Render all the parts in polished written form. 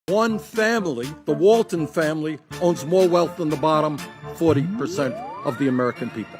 One family, the Walton family, owns more wealth than the bottom 40% of the American people.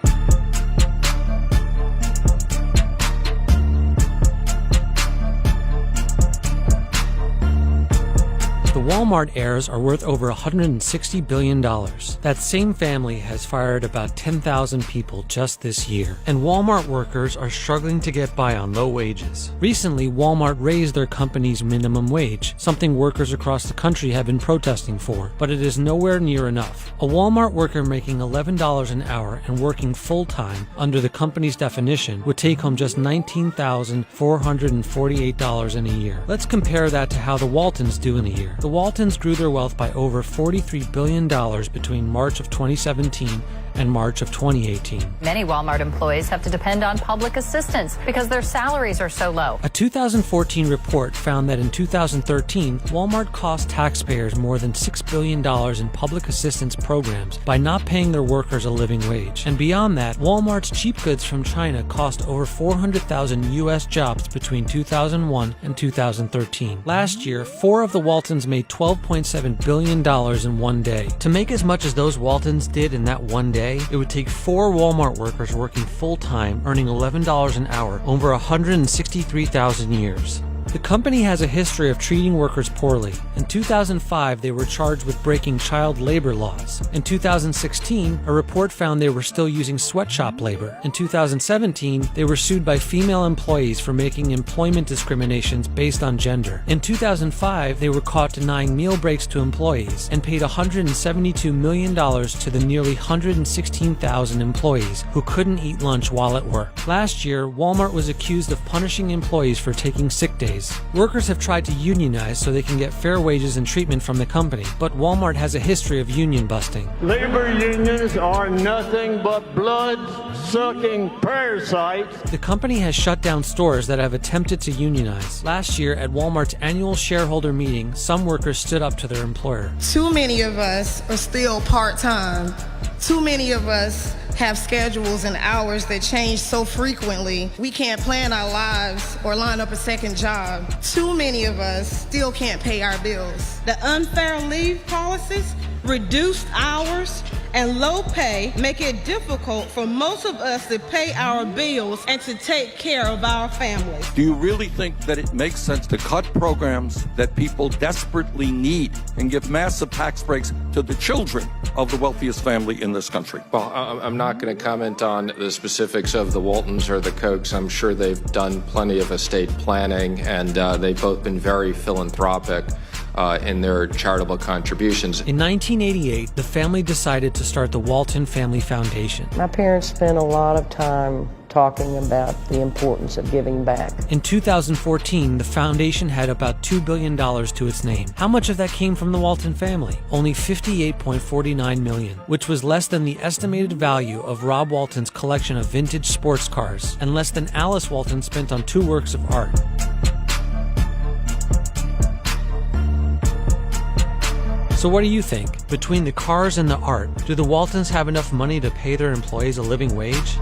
The Walmart heirs are worth over $160 billion. That same family has fired about 10,000 people just this year, and Walmart workers are struggling to get by on low wages. Recently, Walmart raised their company's minimum wage, something workers across the country have been protesting for, but it is nowhere near enough. A Walmart worker making $11 an hour and working full-time under the company's definition would take home just $19,448 in a year. Let's compare that to how the Waltons do in a year. The Waltons grew their wealth by over $43 billion between March of 2017 and March of 2018. Many Walmart employees have to depend on public assistance because their salaries are so low. A 2014 report found that in 2013, Walmart cost taxpayers more than $6 billion in public assistance programs by not paying their workers a living wage. And beyond that, Walmart's cheap goods from China cost over 400,000 U.S. jobs between 2001 and 2013. Last year, 4 of the Waltons made $12.7 billion in one day. To make as much as those Waltons did in that one day, it would take 4 Walmart workers working full-time, earning $11 an hour, over 163,000 years. The company has a history of treating workers poorly. In 2005, they were charged with breaking child labor laws. In 2016, a report found they were still using sweatshop labor. In 2017, they were sued by female employees for making employment discriminations based on gender. In 2005, they were caught denying meal breaks to employees and paid $172 million to the nearly 116,000 employees who couldn't eat lunch while at work. Last year, Walmart was accused of punishing employees for taking sick days. Workers have tried to unionize so they can get fair wages and treatment from the company, but Walmart has a history of union busting. Labor unions are nothing but blood-sucking parasites. The company has shut down stores that have attempted to unionize. Last year, at Walmart's annual shareholder meeting, some workers stood up to their employer. Too many of us are still part-time. Too many of us have schedules and hours that change so frequently, we can't plan our lives or line up a second job. Too many of us still can't pay our bills. The unfair leave policies, reduced hours, and low pay make it difficult for most of us to pay our bills and to take care of our families. Do you really think that it makes sense to cut programs that people desperately need and give massive tax breaks to the children of the wealthiest family in this country? Well, I'm not going to comment on the specifics of the Waltons or the Kochs. I'm sure they've done plenty of estate planning, and they've both been very philanthropic in their charitable contributions. In 1988, the family decided to start the Walton Family Foundation. My parents spent a lot of time talking about the importance of giving back. In 2014, the foundation had about $2 billion to its name. How much of that came from the Walton family? Only $58.49 million, which was less than the estimated value of Rob Walton's collection of vintage sports cars, and less than Alice Walton spent on 2 works of art. So what do you think? Between the cars and the art, do the Waltons have enough money to pay their employees a living wage?